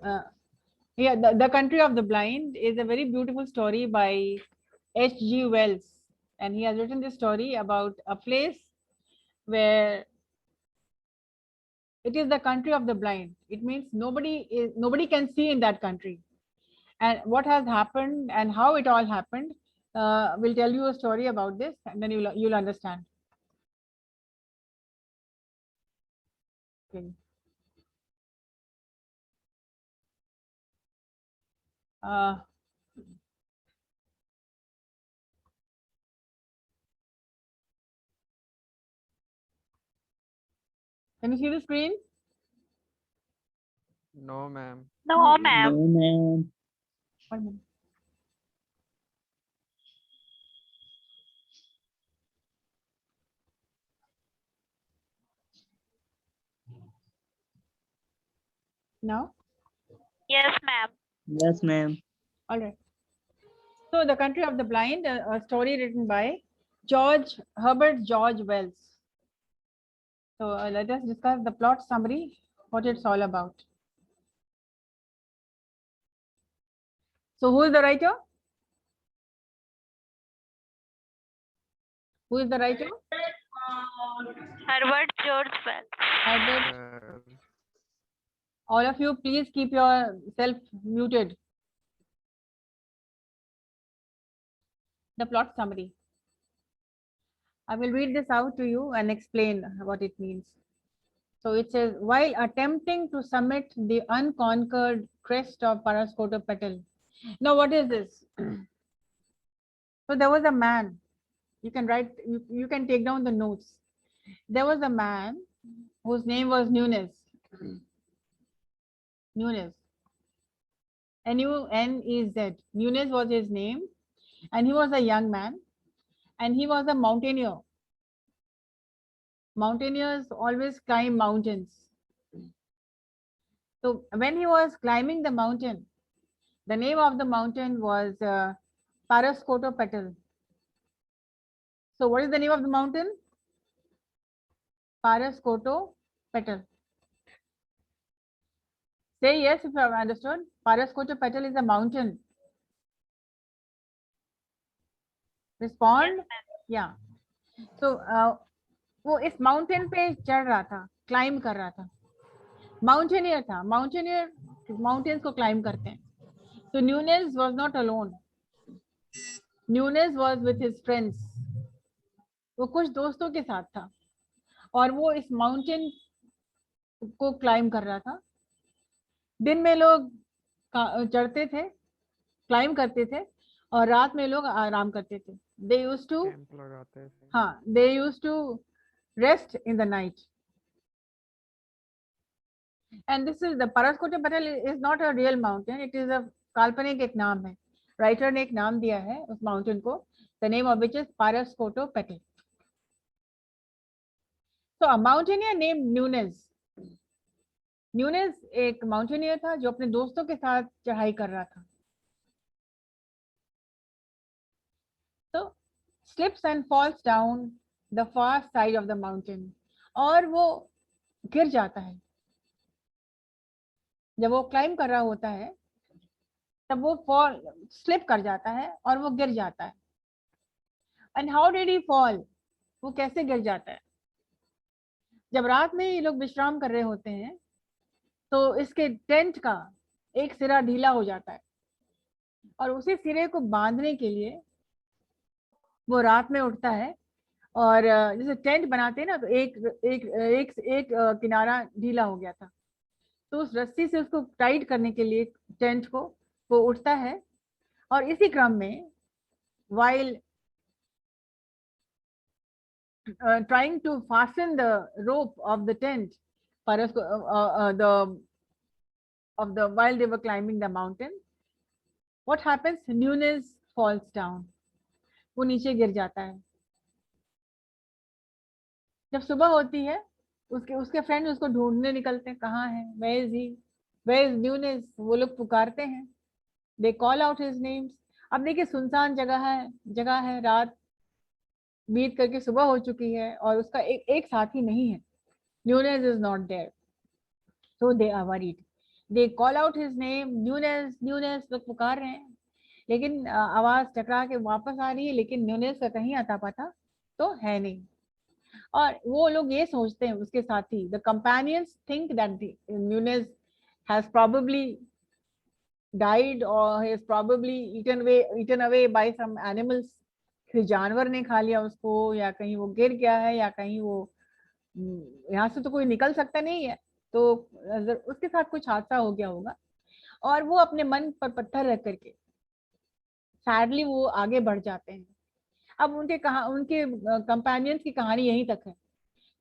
uh, yeah, the Country of the Blind is a very beautiful story by H.G. Wells, and he has written this story about a place where it is the country of the blind. It means nobody can see in that country. And what has happened and how it all happened, we'll tell you a story about this, and then you'll understand. Okay. Uh, can you see the screen? No, ma'am. No. No, ma'am. No, ma'am. 1 minute. Now, Yes, ma'am. Yes, ma'am. all right. So, The Country of the Blind, a story written by Herbert George Wells. So, let us discuss the plot summary, what it's all about. So, who is the writer? Who is the writer? Herbert George Wells. Herbert. Uh, All of you, please keep yourself muted. The plot summary. I will read this out to you and explain what it means. So it says, while attempting to summit the unconquered crest of Paraskotopetal. Now, what is this? So there was a man. You can write, you can take down the notes. There was a man whose name was Nunez. Nunez. N-U-N-E-Z. Nunez was his name. And he was a young man. And he was a mountaineer. Mountaineers always climb mountains. So when he was climbing the mountain, the name of the mountain was Paraskotopetal. So what is the name of the mountain? Paraskotopetal. Say yes if you have understood. Paraskotopetal is a mountain. Respond. Yeah. So वो इस mountain पे चढ़ रहा था, climb कर रहा था, mountaineer था. माउंटेनियर माउंटेन्स को क्लाइम करते हैं. So Nunez was not alone. Nunez was with his friends. वो कुछ दोस्तों के साथ था और वो इस माउंटेन को क्लाइम कर रहा था. दिन में लोग चढ़ते थे, क्लाइम करते थे, और रात में लोग आराम करते थे. They used to, कैंप लगाते थे. हाँ, they used to rest in the night. And this is the Paraskotopetal is not a real mountain. It is a काल्पनिक एक नाम है. राइटर ने एक नाम दिया है उस माउंटेन को. The name of which is Paraskotopetal. So a mountaineer named Nunez. Nunez एक माउंटेनियर था जो अपने दोस्तों के साथ चढ़ाई कर रहा था. So slips and falls down the far side of the mountain. और वो गिर जाता है. जब वो क्लाइम कर रहा होता है तब वो फॉल स्लिप कर जाता है और वो गिर जाता है. And how did he fall? वो कैसे गिर जाता है? जब रात में ये लोग विश्राम कर रहे होते हैं तो इसके टेंट का एक सिरा ढीला हो जाता है और उसी सिरे को बांधने के लिए वो रात में उठता है. और जैसे टेंट बनाते हैं ना, तो एक एक एक, एक किनारा ढीला हो गया था, तो उस रस्सी से उसको टाइट करने के लिए टेंट को वो उठता है. और इसी क्रम में while trying to fasten the rope of the tent while they were climbing the mountain, what happens? Nunez falls down. वो नीचे गिर जाता है. जब सुबह होती है उसके उसके फ्रेंड उसको ढूंढने निकलते हैं. कहाँ है? Where is he? Where is Nunez? वो लोग पुकारते हैं. They call out his names. अब देखिए सुनसान जगह है, रात बीत करके सुबह हो चुकी है और उसका एक साथी नहीं है. Nunez is not there. So they are worried. They call out his name, newness newness, लोग पुकार रहे हैं, लेकिन आवाज टकरा के वापस आ रही है, लेकिन न्यूनेस का कहीं आता पता तो है नहीं। और वो लोग ये सोचते हैं, उसके साथी, the companions think that newness has probably died or he is probably eaten away by some animals, किसी जानवर ने खा लिया उसको, या कहीं वो गिर गया है, या कहीं वो यहाँ से तो कोई निकल सकता नहीं है, तो उसके साथ कुछ हादसा हो गया होगा। और वो अपने मन पर पत्थर रख करके सैडली वो आगे बढ़ जाते हैं। अब उनके कंपेनियंस की कहानी यहीं तक है।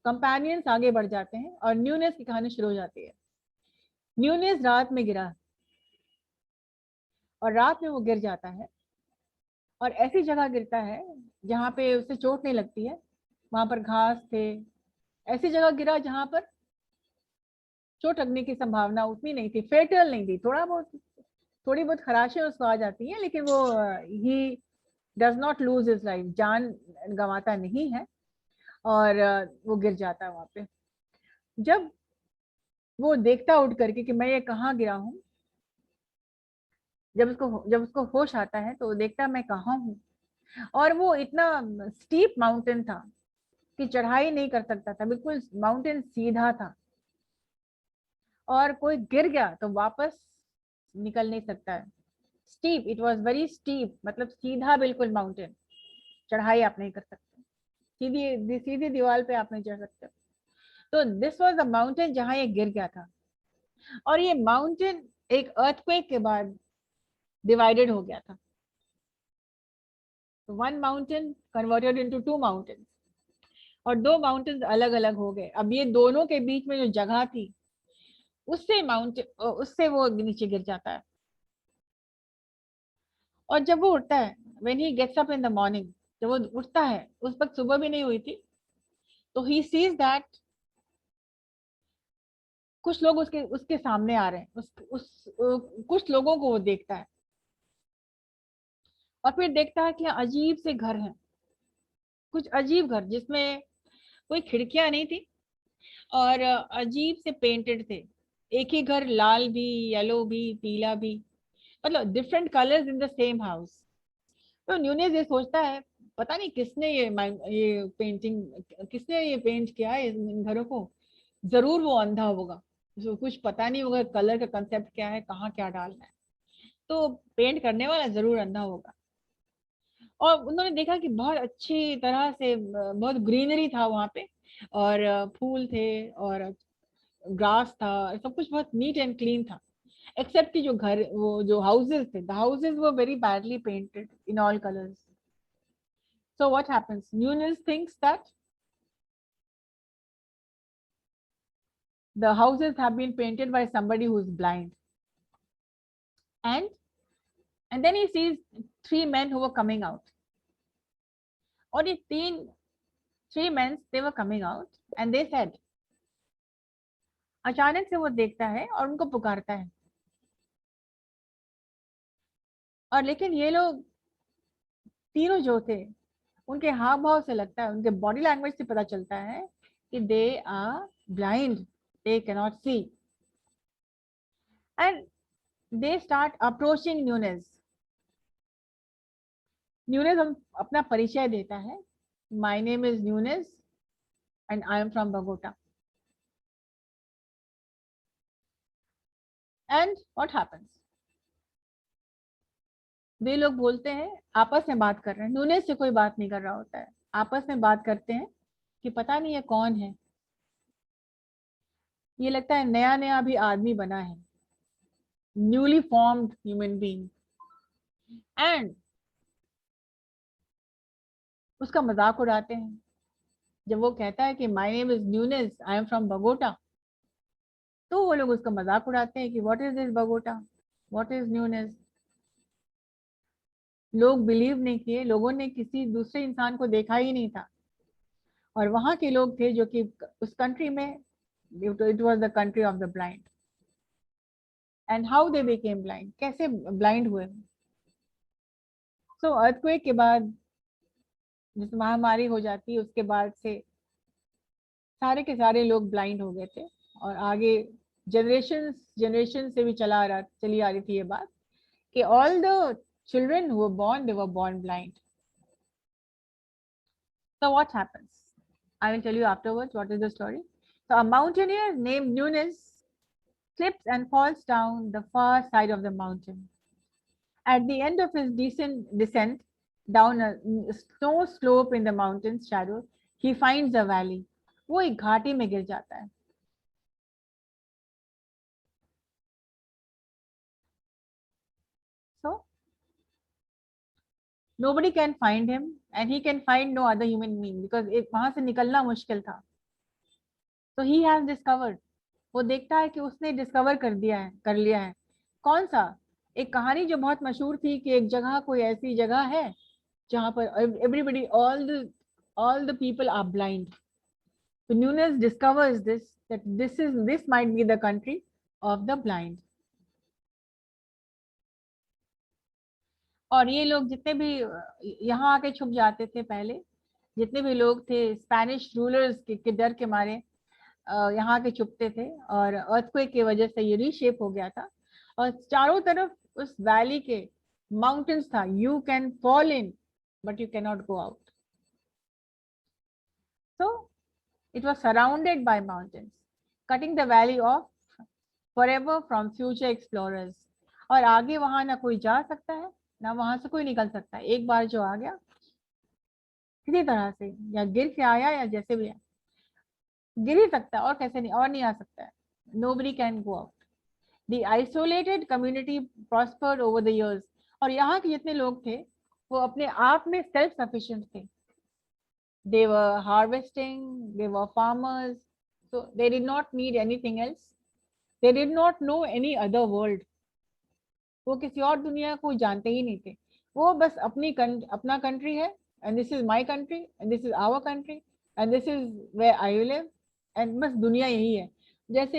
कंपेनियंस आगे बढ़ जाते हैं और न्यूनेस की कहानी शुरू हो जाती है। न्यूनेस रात में गिरा, और रात में वो गिर जाता है, और ऐसी जगह गिरता है जहाँ पे उसे चोट नहीं लगती है, वहां पर घास थे। ऐसी जगह गिरा जहां पर चोट लगने की संभावना उतनी नहीं थी, फेटल नहीं थी, थोड़ी बहुत खराशें उसको आ जाती हैं, लेकिन वो he does not lose his life, जान गंवाता नहीं है, और वो गिर जाता है वहां पे। जब वो देखता उठ करके कि मैं ये कहाँ गिरा हूँ, जब उसको होश आता है तो वो देखता मैं कहाँ हूँ, और वो इतना स्टीप माउंटेन था कि चढ़ाई नहीं कर सकता था, बिल्कुल माउंटेन सीधा था, और कोई गिर गया तो वापस निकल नहीं सकता है। Steep, it was very steep, मतलब सीधा बिल्कुल माउंटेन, चढ़ाई आप नहीं कर सकते, सीधी दीवार पे आप नहीं चढ़ सकते। तो दिस वॉज द माउंटेन जहां ये गिर गया था, और ये माउंटेन एक अर्थक्वेक के बाद डिवाइडेड हो गया था। One mountain converted into two mountain, और दो माउंटेन्स अलग अलग हो गए। अब ये दोनों के बीच में जो जगह थी, उससे वो नीचे गिर जाता है। और जब वो उठता है, when he gets up in the morning, जब वो उठता है, उस वक्त सुबह भी नहीं हुई थी, तो ही सीज दैट कुछ लोग उसके उसके सामने आ रहे हैं, कुछ लोगों को वो देखता है, और फिर देखता है कि अजीब से घर हैं, कुछ अजीब घर जिसमें कोई खिड़कियां नहीं थी, और अजीब से पेंटेड थे। एक ही घर, लाल भी, येलो भी, पीला भी, मतलब different colours in the same house. तो न्यूनेस ये सोचता है, पता नहीं किसने ये पेंट किया है इन घरों को, जरूर वो अंधा होगा, उसको कुछ पता नहीं होगा कलर का कंसेप्ट क्या है, कहाँ क्या डालना है, तो पेंट करने वाला जरूर अंधा होगा। और उन्होंने देखा कि बहुत अच्छी तरह से बहुत ग्रीनरी था वहां पे, और फूल थे, और ग्रास था, सब कुछ बहुत नीट एंड क्लीन था, एक्सेप्ट कि जो घर, वो जो हाउसेस थे, the houses were very badly painted in all colours. So what happens? Nunes thinks that the houses have been painted by somebody who is blind, and then he sees three men who were coming out. और ये three men, they were coming out, and they said, अचानक से वो देखता है और उनको पुकारता है, और लेकिन ये लोग तीनों जो थे, उनके हाव भाव से लगता है, उनके बॉडी लैंग्वेज से पता चलता है कि they are blind, they can not see, and they start approaching Nunez. Nunez हम अपना परिचय देता है, my name is Nunez and I am from Bogota. And what happens, वे लोग बोलते हैं, आपस में बात कर रहे हैं, न्यूनेस से कोई बात नहीं कर रहा होता है, आपस में बात करते हैं कि पता नहीं ये कौन है, ये लगता है नया नया अभी आदमी बना है, newly formed human being, and उसका मजाक उड़ाते हैं। जब वो कहता है कि my name is newness, I am from Bogota, तो वो लोग उसका मजाक उड़ाते हैं कि what is this Bogota, what is newness. लोग बिलीव नहीं किए, लोगों ने किसी दूसरे इंसान को देखा ही नहीं था, और वहां के लोग थे जो कि उस कंट्री में, it was the country of the blind. And how they became blind, कैसे ब्लाइंड हुए। सो अर्थक्वेक के बाद, जिस महामारी हो जाती है, उसके बाद से सारे के सारे लोग ब्लाइंड हो गए थे, और आगे जनरेशन से भी चली आ रही थी ये बात कि all the children who were born, they were born blind. So what happens? I will tell you afterwards what is the story. So a mountaineer named Nunes slips and falls down the far side of the mountain. At the end of his descent down a snow slope in the mountain's shadow, he finds a valley. वो एक घाटी में गिर जाता है. So nobody can find him and he can find no other human being because वहां से निकलना मुश्किल था. So he has discovered. वो देखता है कि उसने डिस्कवर कर लिया है. कौन सा? एक कहानी जो बहुत मशहूर थी कि एक जगह, कोई ऐसी जगह है जहां पर everybody, all the people are blind. So Nunes discovers that this might be the country of the blind. और ये लोग जितने भी यहाँ आके छुप जाते थे पहले, जितने भी लोग थे स्पेनिश रूलर्स के डर के मारे यहाँ के छुपते थे, और अर्थक्वेक की वजह से ये रीशेप हो गया था और चारों तरफ उस वैली के माउंटेन्स था. You can fall in but you can not go out. So it was surrounded by mountains cutting the valley of forever from future explorers. और आगे वहां ना कोई जा सकता है ना वहां से कोई निकल सकता है. एक बार जो आ गया किसी तरह से, या गिर के आया या जैसे भी आया, गिर ही सकता है और कैसे नहीं, और नहीं आ सकता है. Nobody can go out. The isolated community prospered over the years. और यहाँ के जितने लोग थे वो अपने आप में सेल्फ सफिशिएंट थे. They were harvesting, they were farmers, so they did not need anything else. They did not know any other world. वो किसी और दुनिया को जानते ही नहीं थे. वो बस अपना कंट्री है, and this is my country, and this is our country, and this is where I live, and बस दुनिया यही है. जैसे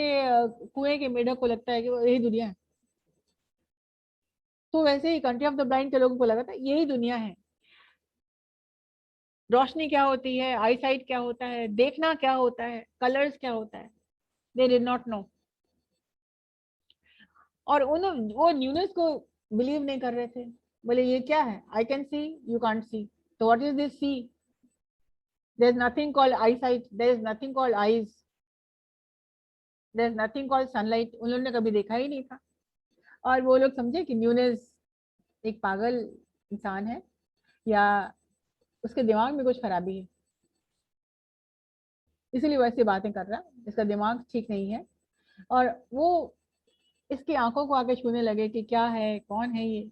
कुएं के मेढक को लगता है कि वो यही दुनिया है, तो वैसे ही कंट्री ऑफ द ब्लाइंड के लोगों को लगा था यही दुनिया है. रोशनी क्या होती है, आई साइट क्या होता है, देखना क्या होता है, कलर्स क्या होता है, दे डिड नॉट नो. और वो न्यूनेस को बिलीव नहीं कर रहे थे. बोले ये क्या है, I can see, you can't see, तो what is this see? There is nothing called eyesight, there is nothing called eyes, there is nothing called sunlight. उन्होंने कभी देखा ही नहीं था. और वो लोग समझे कि न्यूनेस एक पागल इंसान है या उसके दिमाग में कुछ खराबी है, इसीलिए वैसी बातें कर रहा है, इसका दिमाग ठीक नहीं है. और वो इसकी आंखों को आके छूने लगे कि क्या है, कौन है ये.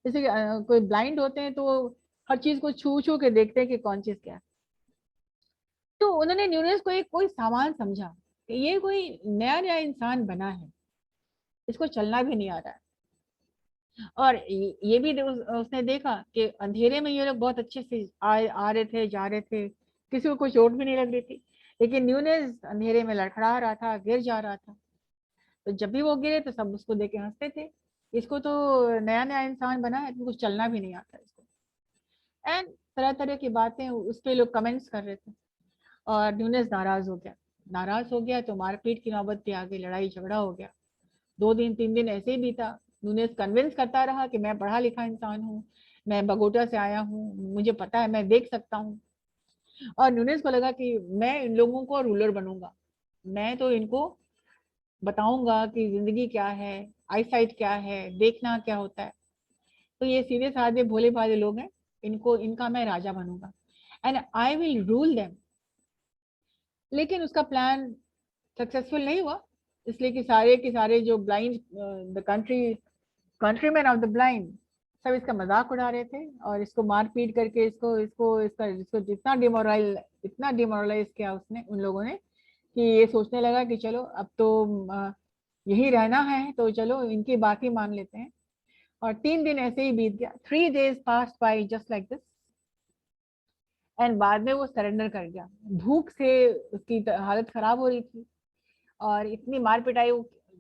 जैसे कोई ब्लाइंड होते हैं तो हर चीज को छू छू के देखते हैं कि कौन चीज क्या है. तो उन्होंने न्यूनेस को एक कोई सामान समझा कि ये कोई नया नया इंसान बना है, इसको चलना भी नहीं आ रहा है. और ये भी उसने देखा कि अंधेरे में ये लोग बहुत अच्छे से आ रहे थे, जा रहे थे, किसी को कोई चोट भी नहीं लग रही थी. लेकिन न्यूनेस अंधेरे में लड़खड़ा रहा था, गिर जा रहा था. तो जब भी वो गिरे तो सब उसको देख के हंसते थे, इसको तो नया नया इंसान बना है, कुछ चलना भी नहीं आता इसको. एंड तरह तरह की बातें उस पे लोग कमेंट्स कर रहे थे. और न्यूनेस नाराज हो गया तो मारपीट की नौबत पे आ गई, लड़ाई झगड़ा हो गया. 2 दिन 3 दिन ऐसे ही बीता. न्यूनेस कन्विंस करता रहा कि मैं पढ़ा लिखा इंसान हूँ, मैं बगोटा से आया हूँ, मुझे पता है, मैं देख सकता हूँ. और न्यूनेस को लगा कि मैं इन लोगों को रूलर बनूंगा, मैं तो इनको बताऊंगा कि जिंदगी क्या है, आईसाइट क्या है, देखना क्या होता है. तो ये सीधे साधे भोले भाले लोग हैं, इनका मैं राजा बनूंगा and I will rule them. लेकिन उसका प्लान सक्सेसफुल नहीं हुआ, इसलिए कि सारे के सारे जो blind, the countryman of the blind, सब इसका मजाक उड़ा रहे थे और इसको मार पीट करके इसको इतना डिमोरलाइज किया उसने, उन लोगों ने, कि ये सोचने लगा कि चलो अब तो यही रहना है, तो चलो इनकी बात ही मान लेते हैं. और 3 दिन ऐसे ही बीत गया. 3 days passed by just like this. And बाद में वो सरेंडर कर गया. भूख से उसकी हालत खराब हो रही थी और इतनी मार पिटाई,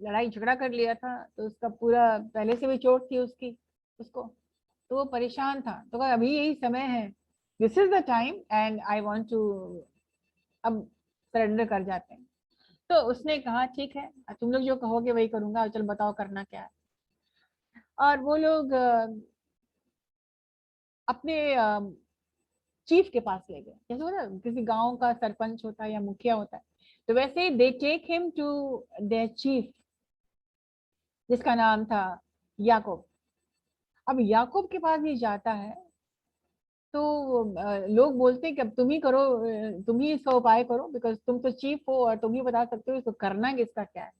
लड़ाई झगड़ा कर लिया था, तो उसका पूरा पहले से भी चोट थी उसको, तो वो परेशान था. तो कहा अभी यही समय है, this is the time and I want to, अब सरेंडर कर जाते हैं. तो तो उसने कहा ठीक है, तुम लोग जो कहोगे वही करूंगा, चल बताओ करना क्या है। और वो लोग अपने चीफ के पास ले गए, जैसे होता है किसी गांव का सरपंच होता है या मुखिया होता है, तो वैसे ही they take him to their chief, जिसका नाम था याकूब। अब याकूब के पास ये जाता है, तो लोग बोलते हैं कि अब तुम ही करो, तुम ही इसका उपाय करो, बिकॉज तुम तो चीफ हो और तुम ही बता सकते हो इसको करना किसका क्या है।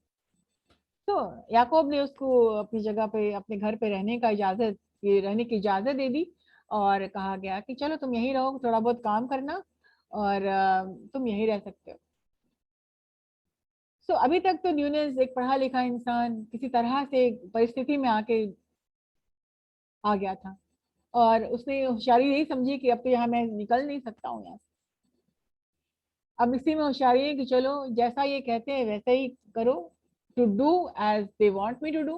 तो याकूब ने उसको अपनी जगह पे, अपने घर पे रहने की इजाजत दे दी, और कहा गया कि चलो तुम यहीं रहो, थोड़ा बहुत काम करना, और तुम यहीं रह सकते हो। अभी तक तो न्यूनेस एक पढ़ा लिखा इंसान किसी तरह से एक परिस्थिति में आके आ गया था, और उसने होशियारी यही समझी कि अब तो यहाँ मैं निकल नहीं सकता हूँ यहाँ से। अब इसी में होशियारी है कि चलो जैसा ये कहते हैं वैसा ही करो, to do as they want me to do,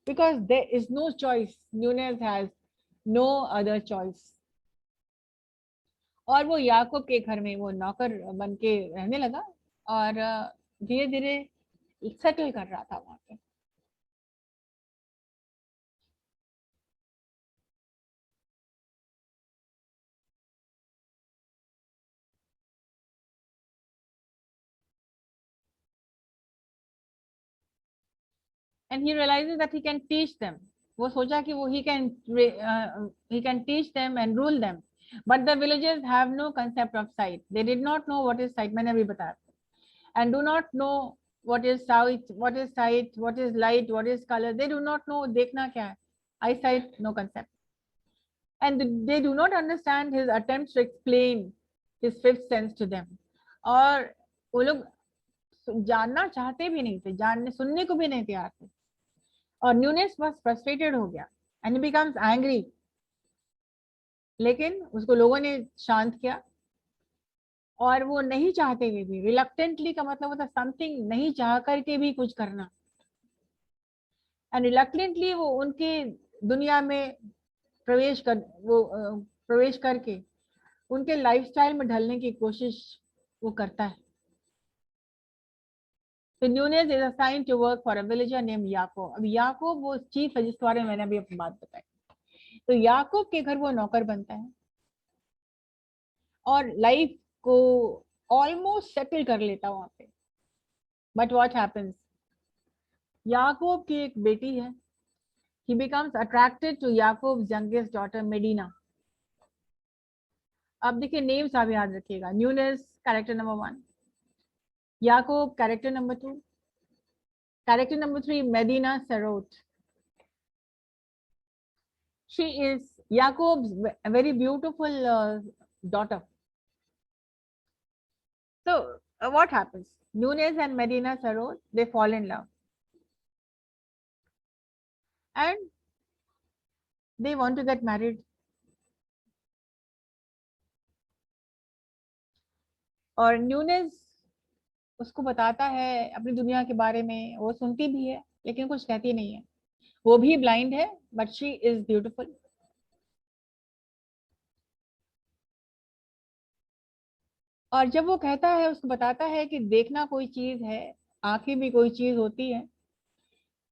because there is no choice, Nunes has no other choice. और वो याकूब के घर में वो नौकर बन के रहने लगा, और धीरे धीरे सेटल कर रहा था वहां पे। and he realizes that he can teach them, वो सोचा कि वो he can teach them and rule them, but the villagers have no concept of sight, they did not know what is sight, मैंने अभी बताया, and do not know what is sight, what is light, what is color, they do not know देखना क्या है, eyesight no concept, and they do not understand his attempts to explain his fifth sense to them, और वो लोग जानना चाहते भी नहीं थे, जानने सुनने को भी नहीं तैयार थे। और न्यूनेस बस फ्रस्ट्रेटेड हो गया, एंड ही बिकम्स एंग्री, लेकिन उसको लोगों ने शांत किया, और वो नहीं चाहते हुए भी, रिलक्टेंटली का मतलब होता है समथिंग नहीं चाह करके भी कुछ करना, एंड रिलक्टेंटली वो उनकी दुनिया में प्रवेश करके उनके लाइफस्टाइल में ढलने की कोशिश वो करता है। तो Nunez is assigned to work for a villager name Yacob. अब याकूब वो चीफ है जिसके बारे में मैंने अभी अपनी बात बताई। तो याकूब के घर वो नौकर बनता है और लाइफ को ऑलमोस्ट सेटल कर लेता वहां पे। बट व्हाट हैपेंस, याकूब की एक बेटी है, he becomes attracted to Yacob youngest daughter Medina. अब देखिए नेम्स आप याद रखिएगा, Nunez character number 1, Yacob character number 2, character number 3 Medina Sarote. She is Jacob's very beautiful daughter. So what happens? Nunes and Medina Saror, they fall in love, and they want to get married. और newness उसको बताता है अपनी दुनिया के बारे में, वो सुनती भी है लेकिन कुछ कहती नहीं है, वो भी ब्लाइंड है, बट शी इज ब्यूटीफुल। और जब वो कहता है, उसको बताता है कि देखना कोई चीज है, आंखें भी कोई चीज होती है,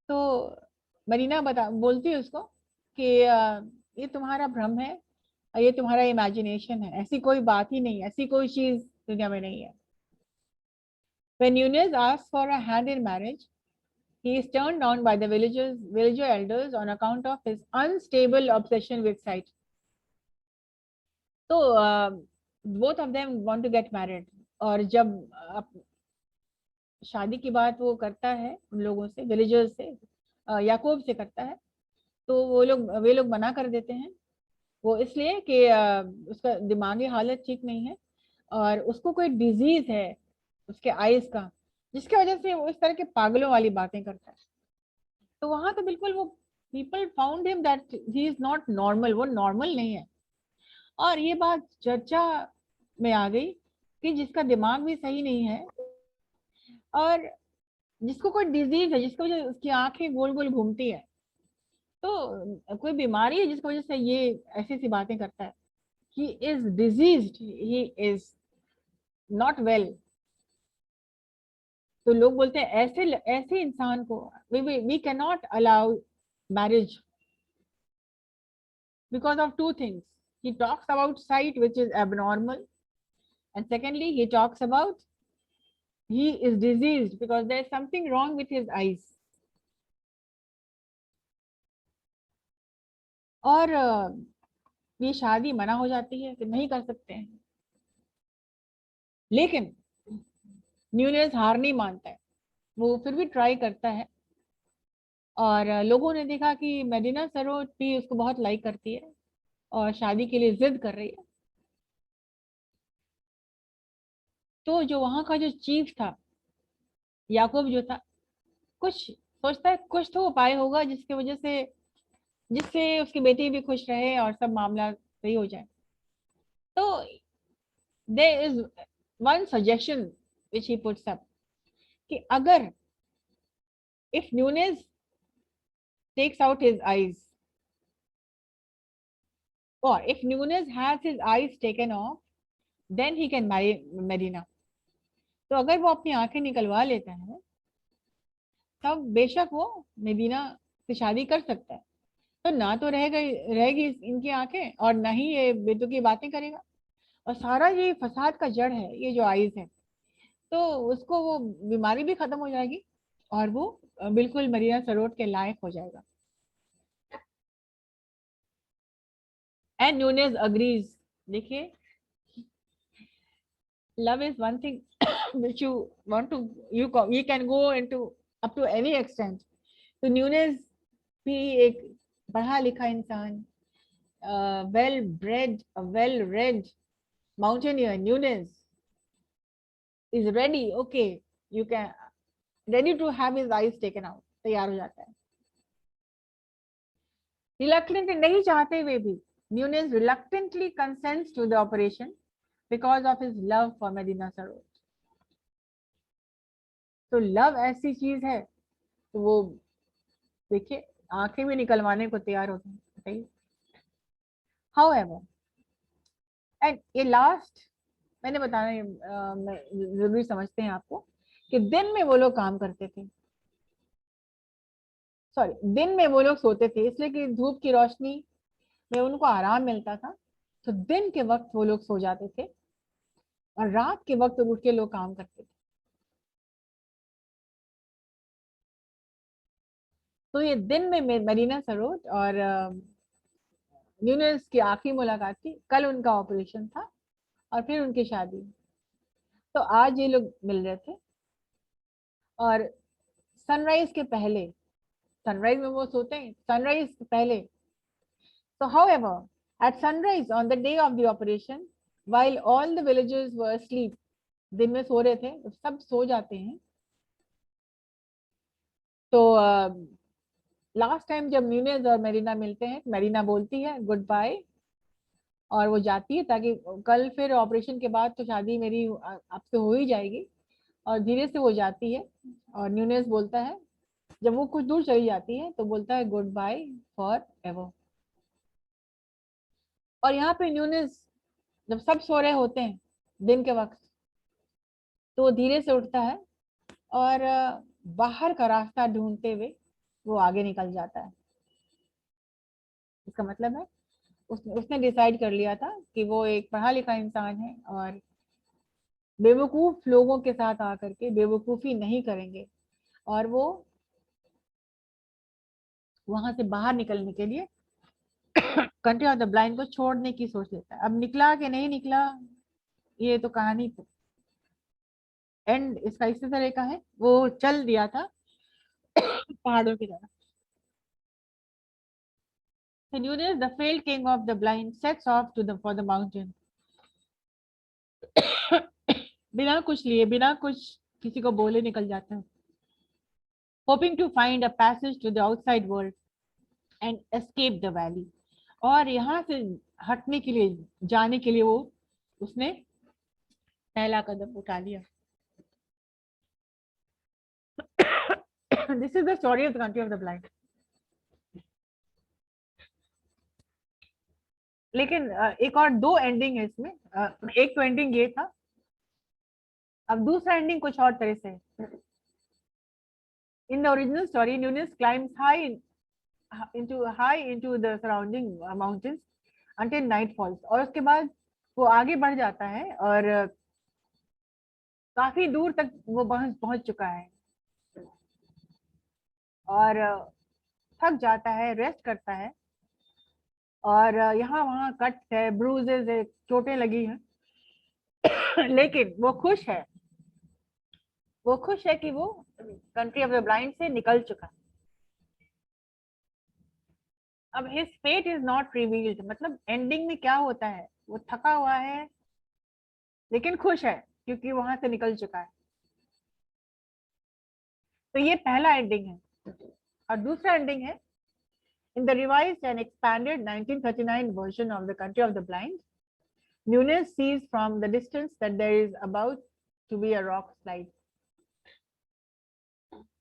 तो मरीना बोलती है उसको कि ये तुम्हारा भ्रम है, और ये तुम्हारा इमेजिनेशन है, ऐसी कोई बात ही नहीं, ऐसी कोई चीज दुनिया में नहीं है। When Nunez asks for a hand in marriage, he is turned down by the villager elders on account of his unstable obsession with sight. तो both of them want to get married, और जब शादी की बात वो करता है उन लोगों से, विलेजर्स से, याकूब से करता है, तो वे लोग मना कर देते हैं। वो इसलिए कि उसका दिमागी हालत ठीक नहीं है, और उसको कोई डिजीज है उसके आईज का, जिसकी वजह से वो इस तरह के पागलों वाली बातें करता है। तो वहां तो बिल्कुल वो people found him that he is not normal, वो नॉर्मल नहीं है। और ये बात चर्चा में आ गई कि जिसका दिमाग भी सही नहीं है, और जिसको कोई डिजीज है, जिसकी वजह उसकी आंखें गोल गोल घूमती है, तो कोई बीमारी है जिसकी वजह से ये ऐसी ऐसी बातें करता है। he is diseased, he is not well. तो लोग बोलते हैं ऐसे ऐसे इंसान को we can not allow marriage because of two things. He talks about sight which is abnormal, and secondly he talks about he is diseased because there is something wrong with his eyes. और ये शादी मना हो जाती है कि नहीं कर सकते हैं, लेकिन न्यूनेस हार नहीं मानता है, वो फिर भी ट्राई करता है। और लोगों ने देखा कि मेडिना सरोज भी उसको बहुत लाइक करती है और शादी के लिए जिद कर रही है। तो जो वहां का जो चीफ था, याकूब जो था, कुछ सोचता है कुछ तो उपाय होगा जिससे उसकी बेटी भी खुश रहे और सब मामला सही हो जाए। तो there is one suggestion which he puts up कि अगर if Nunes takes out his eyes or if Nunes has his eyes taken off, then he can marry Medina. तो अगर वो अपनी आंखें निकलवा लेता है तब बेशक वो मेदीना से शादी कर सकता है। तो ना तो रहेगी इनकी आंखें और ना ही ये बेतुकी बातें करेगा। और सारा ये फसाद का जड़ है ये जो आइज है, तो उसको वो बीमारी भी खत्म हो जाएगी और वो बिल्कुल मरीना सरोवर के लायक हो जाएगा। And newness agrees. देखिए, love is one thing which you want to you can go into up to any extent. तो न्यूनेस भी एक पढ़ा लिखा इंसान, well bread, well read mountaineer, newness is ready, okay, you can ready to have his eyes taken out, तैयार हो जाता है। रिलक्टेंट नहीं चाहते हुए भी Nunes reluctantly consents to the operation because of his love for Medina Saroj. तो love ऐसी चीज है तो वो देखिए आंखें भी निकलवाने को तैयार होते हैं, बताइए। हाउएवर, एंड ये लास्ट मैंने बताना जरूरी समझते हैं आपको कि दिन में वो लोग काम करते थे, सॉरी दिन में वो लोग सोते थे, इसलिए कि धूप की रोशनी में उनको आराम मिलता था। तो दिन के वक्त वो लोग सो जाते थे और रात के वक्त उठ के लोग काम करते थे। तो ये दिन में मरीना सरोज और न्यूनेस की आखिरी मुलाकात थी, कल उनका ऑपरेशन था और फिर उनकी शादी। तो आज ये लोग मिल रहे थे और सनराइज के पहले, सनराइज में वो सोते हैं, सनराइज से पहले। So however, at sunrise on the day of the operation, while all the villagers were asleep, दिन में सो रहे थे, सब सो जाते हैं। तो लास्ट टाइम जब न्यूनेस और मेरीना मिलते हैं, मेरीना बोलती है गुड बाय और वो जाती है ताकि कल फिर ऑपरेशन के बाद तो शादी मेरी आपसे हो ही जाएगी। और धीरे से वो जाती है और न्यूनेस बोलता है, जब वो कुछ दूर चली जाती है तो बोलता है गुड बाय फॉर एवर। और यहाँ पे न्यूनेस जब सब सो रहे होते हैं दिन के वक्त, तो वो धीरे से उठता है और बाहर का रास्ता ढूंढते हुए वो आगे निकल जाता है। इसका मतलब है उसने डिसाइड कर लिया था कि वो एक पढ़ा लिखा इंसान है और बेवकूफ लोगों के साथ आकर के बेवकूफी नहीं करेंगे, और वो वहां से बाहर निकलने के लिए कंट्री ऑफ द ब्लाइंड को छोड़ने की सोच लेता है। अब निकला कि नहीं निकला, ये तो कहानी एंड इसका इसी तरह का है। वो चल दिया था पहाड़ों की तरफ। So Nunes, the failed king of the blind, sets off for the mountain. बिना कुछ लिए, बिना कुछ किसी को बोले निकल जाता है, hoping to find a passage to the outside world and escape the valley. और यहाँ से हटने के लिए, जाने के लिए उसने पहला कदम उठा लिया। This is the story of the country of the blind. लेकिन एक और दो एंडिंग है इसमें। एक तो एंडिंग ये था, अब दूसरा एंडिंग कुछ और तरह से है। In the original story, Nunez climbs high into the surrounding mountains until night falls. और उसके बाद वो आगे बढ़ जाता है और काफी दूर तक वो पहुंच चुका है और थक जाता है, रेस्ट करता है और यहाँ वहाँ कट है, ब्रूजेस है, चोटें लगी हैं लेकिन वो खुश है, वो खुश है कि वो कंट्री ऑफ द ब्लाइंड से निकल चुका। अब his fate is not revealed, मतलब एंडिंग में क्या होता है, वो थका हुआ है लेकिन खुश है क्योंकि वहां से निकल चुका है। तो ये पहला एंडिंग है। और दूसरा एंडिंग है, in the revised and expanded 1939 version of the country of the blind, Nunez sees from the distance that there is about to be a rock slide.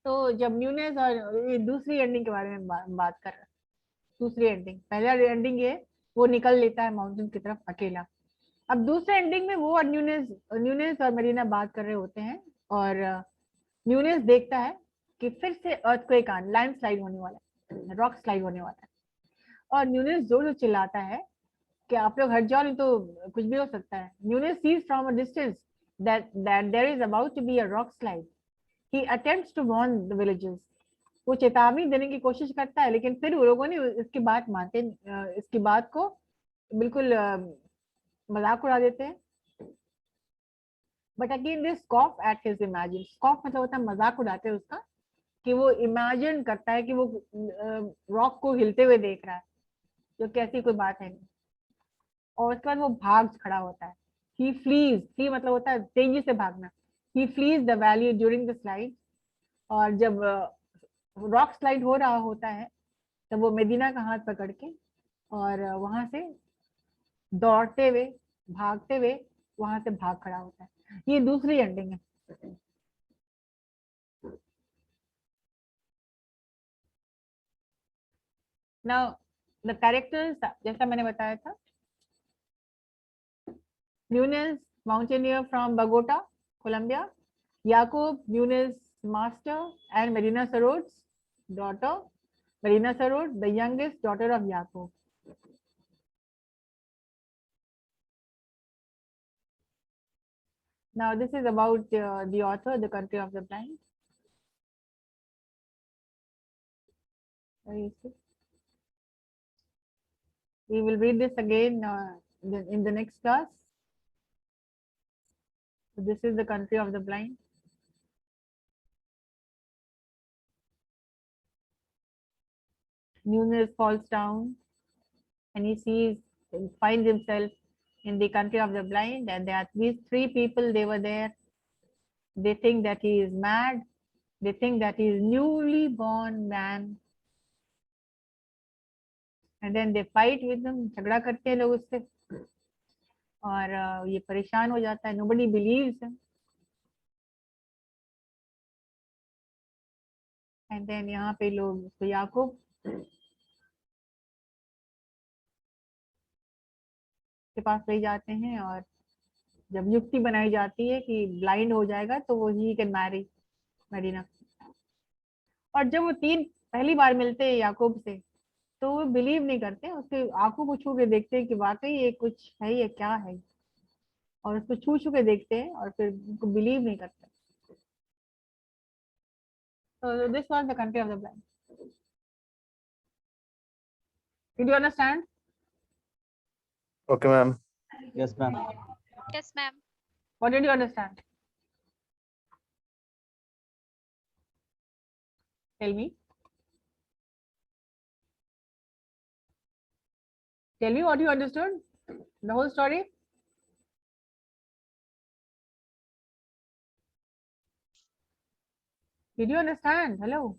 तो जब न्यूनेस और ये दूसरी एंडिंग के बारे में बात कर रहा है, दूसरी एंडिंग, पहला एंडिंग ये वो निकल लेता है माउंटेन की तरफ अकेला। अब दूसरे एंडिंग में वो और न्यूनेस और मरीना बात कर रहे होते हैं और न्यूनेस देखता है कि फिर से अर्थक्वेक लैंड स्लाइड होने वाला है, रॉक स्लाइड होने वाला है और न्यूनेस जोर से चिल्लाता है कि आप लोग हट जाओ, नहीं तो कुछ भी हो सकता है। Nunes sees from a distance that there is about to be a rock slide. He attempts to warn the villagers. वो चेतावनी देने की कोशिश करता है लेकिन फिर वो लोगों ने इसकी बात मानते, इसकी बात को बिल्कुल मजाक उड़ा देते हैं। But again they scoff at his imagine, scoff मतलब होता है मजाक उड़ाते हैं उसका, कि वो इमेजिन करता है कि वो रॉक को हिलते हुए देख रहा है, जो कि ऐसी कोई बात है नहीं। और उसके बाद वो भाग खड़ा होता है। ही फ्ली मतलब होता है तेजी से भागना। He flees the valley during the slide, और जब रॉक स्लाइड हो रहा होता है तब वो मेदिना का हाथ पकड़ के और वहां से दौड़ते हुए, भागते हुए वहां से भाग खड़ा होता है। ये दूसरी एंडिंग है। नाउ द कैरेक्टर्स, जैसा मैंने बताया था, Nunez, mountaineer from Bogota, Colombia; Jacob Nunez, master; and Marina Sarod's daughter. Marina Sarod, the youngest daughter of Jacob. Now this is about the author, the country of the blind. We will read this again in the next class. So this is the country of the blind. Nunez falls down and he finds himself in the country of the blind, and there are these three people, they were there. They think that he is mad. They think that he is newly born man. And then they fight with him. झगड़ा करते हैं लोग उससे और ये परेशान हो जाता है. Nobody believes him. And then यहाँ पे लोग तो याकूब के पास ले जाते हैं और जब युक्ति बनाई जाती है कि ब्लाइंड हो जाएगा तो वो ही कैन मैरी मरीना। और जब वो तीन पहली बार मिलते हैं याकूब से तो वो बिलीव नहीं करते, उसके आंखों को छू के देखते हैं कि वाकई ये कुछ है, ये क्या है, और उसको छू छू के देखते हैं और फिर उनको बिलीव नहीं करते। So this was the country of the blind. Did you understand? Okay, ma'am. Yes, ma'am. Yes, ma'am. What did you understand? Tell me. Tell me what you understood. The whole story. Did you understand? Hello.